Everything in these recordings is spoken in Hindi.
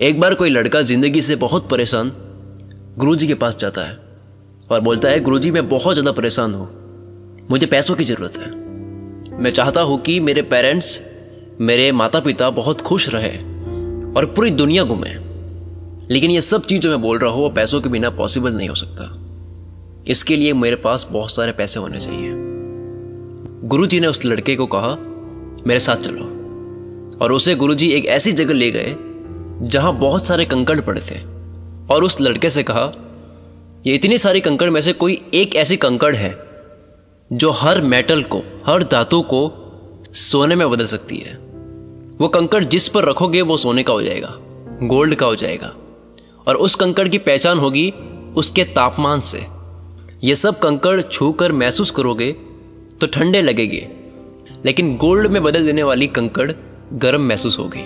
एक बार कोई लड़का जिंदगी से बहुत परेशान गुरुजी के पास जाता है और बोलता है, गुरुजी मैं बहुत ज़्यादा परेशान हूँ, मुझे पैसों की ज़रूरत है। मैं चाहता हूँ कि मेरे पेरेंट्स, मेरे माता पिता बहुत खुश रहे और पूरी दुनिया घूमे, लेकिन ये सब चीज़ जो मैं बोल रहा हूँ वो पैसों के बिना पॉसिबल नहीं हो सकता। इसके लिए मेरे पास बहुत सारे पैसे होने चाहिए। गुरुजी ने उस लड़के को कहा, मेरे साथ चलो, और उसे गुरुजी एक ऐसी जगह ले गए जहां बहुत सारे कंकड़ पड़े थे और उस लड़के से कहा, ये इतनी सारी कंकड़ में से कोई एक ऐसी कंकड़ है जो हर मेटल को, हर धातु को सोने में बदल सकती है। वो कंकड़ जिस पर रखोगे वो सोने का हो जाएगा, गोल्ड का हो जाएगा, और उस कंकड़ की पहचान होगी उसके तापमान से। ये सब कंकड़ छूकर महसूस करोगे तो ठंडे लगेंगे, लेकिन गोल्ड में बदल देने वाली कंकड़ गर्म महसूस होगी।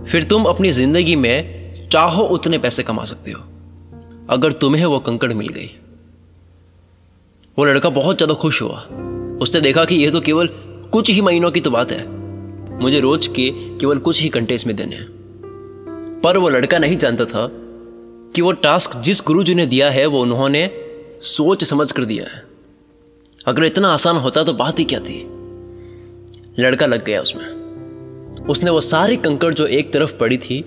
फिर तुम अपनी जिंदगी में चाहो उतने पैसे कमा सकते हो अगर तुम्हें वो कंकड़ मिल गई। वो लड़का बहुत ज़्यादा खुश हुआ। उसने देखा कि यह तो केवल कुछ ही महीनों की तो बात है, मुझे रोज के केवल कुछ ही घंटे इसमें देने हैं। पर वो लड़का नहीं जानता था कि वो टास्क जिस गुरुजी ने दिया है वो उन्होंने सोच समझ कर दिया है। अगर इतना आसान होता तो बात ही क्या थी। लड़का लग गया उसमें। उसने वो सारी कंकड़ जो एक तरफ पड़ी थी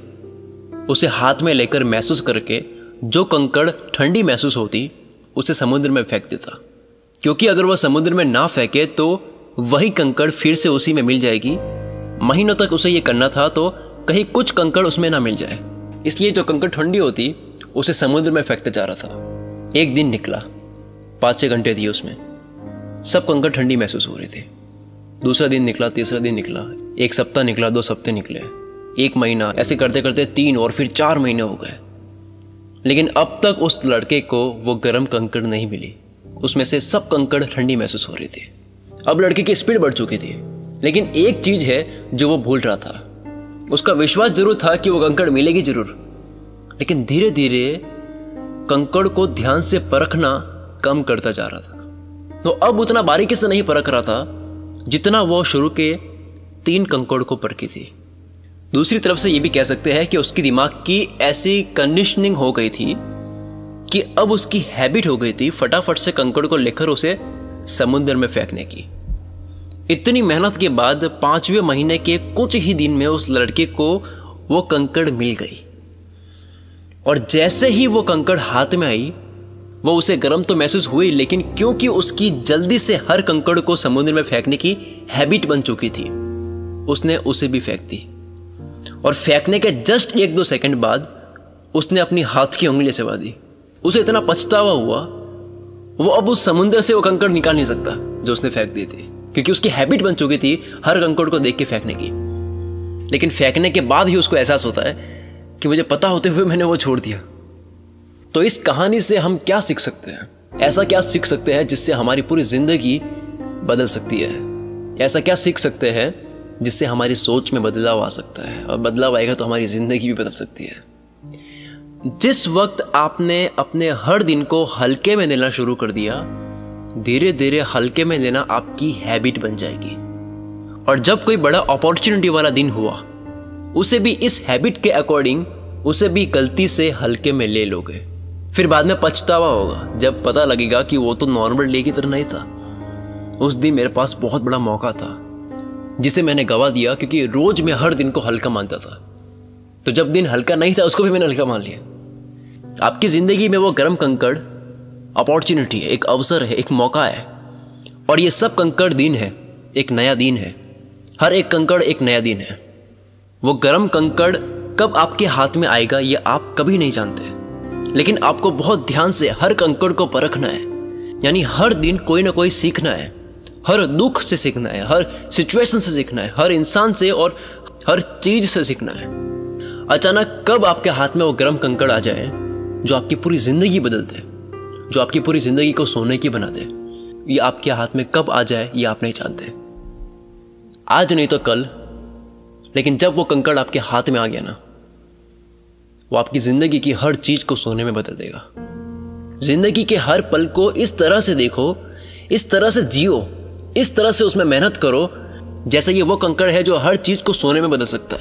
उसे हाथ में लेकर महसूस करके जो कंकड़ ठंडी महसूस होती उसे समुद्र में फेंक देता, क्योंकि अगर वह समुद्र में ना फेंके तो वही कंकड़ फिर से उसी में मिल जाएगी। महीनों तक उसे ये करना था तो कहीं कुछ कंकड़ उसमें ना मिल जाए, इसलिए जो कंकड़ ठंडी होती उसे समुद्र में फेंकते जा रहा था। एक दिन निकला, 5-6 घंटे दिए उसमें, सब कंकड़ ठंडी महसूस हो रही थी। दूसरा दिन निकला, तीसरा दिन निकला, 1 सप्ताह निकला, 2 सप्ताह निकले, 1 महीना, ऐसे करते करते 3 और फिर 4 महीने हो गए। लेकिन अब तक उस लड़के को वो गर्म कंकड़ नहीं मिली। उसमें से सब कंकड़ ठंडी महसूस हो रही थी। अब लड़के की स्पीड बढ़ चुकी थी, लेकिन एक चीज है जो वो भूल रहा था। उसका विश्वास जरूर था कि वो कंकड़ मिलेगी जरूर, लेकिन धीरे धीरे कंकड़ को ध्यान से परखना कम करता जा रहा था। तो अब उतना बारीकी से नहीं परख रहा था जितना वो शुरू के 3 कंकड़ को परखी थी। दूसरी तरफ से ये भी कह सकते हैं कि उसकी दिमाग की ऐसी कंडीशनिंग हो गई थी कि अब उसकी हैबिट हो गई थी फटाफट से कंकड़ को लेकर उसे समुद्र में फेंकने की। इतनी मेहनत के बाद 5वें महीने के कुछ ही दिन में उस लड़के को वो कंकड़ मिल गई, और जैसे ही वो कंकड़ हाथ में आई वो उसे गर्म तो महसूस हुई, लेकिन क्योंकि उसकी जल्दी से हर कंकड़ को समुद्र में फेंकने की हैबिट बन चुकी थी, उसने उसे भी फेंक दी। और फेंकने के जस्ट 1-2 सेकंड बाद उसने अपनी हाथ की उंगली चबा दी। उसे इतना पछतावा हुआ, वो अब उस समुद्र से वो कंकड़ निकाल नहीं सकता जो उसने फेंक दी थी, क्योंकि उसकी हैबिट बन चुकी थी हर कंकड़ को देख के फेंकने की। लेकिन फेंकने के बाद ही उसको एहसास होता है कि मुझे पता होते हुए मैंने वो छोड़ दिया। तो इस कहानी से हम क्या सीख सकते हैं? ऐसा क्या सीख सकते हैं जिससे हमारी पूरी जिंदगी बदल सकती है? ऐसा क्या सीख सकते हैं जिससे हमारी सोच में बदलाव आ सकता है, और बदलाव आएगा तो हमारी जिंदगी भी बदल सकती है। जिस वक्त आपने अपने हर दिन को हल्के में लेना शुरू कर दिया, धीरे धीरे हल्के में लेना आपकी हैबिट बन जाएगी। और जब कोई बड़ा अपॉर्चुनिटी वाला दिन हुआ, उसे भी इस हैबिट के अकॉर्डिंग उसे भी गलती से हल्के में ले लोगे। फिर बाद में पछतावा होगा जब पता लगेगा कि वो तो नॉर्मल डे की तरह नहीं था। उस दिन मेरे पास बहुत बड़ा मौका था जिसे मैंने गवा दिया, क्योंकि रोज मैं हर दिन को हल्का मानता था। तो जब दिन हल्का नहीं था उसको भी मैंने हल्का मान लिया। आपकी जिंदगी में वो गर्म कंकड़ अपॉर्चुनिटी है, एक अवसर है, एक मौका है, और ये सब कंकड़ दिन है, एक नया दिन है। हर एक कंकड़ एक नया दिन है। वो गर्म कंकड़ कब आपके हाथ में आएगा ये आप कभी नहीं जानते, लेकिन आपको बहुत ध्यान से हर कंकड़ को परखना है। यानी हर दिन कोई ना कोई सीखना है, हर दुख से सीखना है, हर सिचुएशन से सीखना है, हर इंसान से और हर चीज से सीखना है। अचानक कब आपके हाथ में वो गर्म कंकड़ आ जाए जो आपकी पूरी जिंदगी बदल दे, जो आपकी पूरी जिंदगी को सोने की बना दे, ये आपके हाथ में कब आ जाए ये आप नहीं जानते। आज नहीं तो कल, लेकिन जब वो कंकड़ आपके हाथ में आ गया ना, वो आपकी जिंदगी की हर चीज को सोने में बदल देगा। जिंदगी के हर पल को इस तरह से देखो, इस तरह से जियो, इस तरह से उसमें मेहनत करो जैसे ये वो कंकड़ है जो हर चीज को सोने में बदल सकता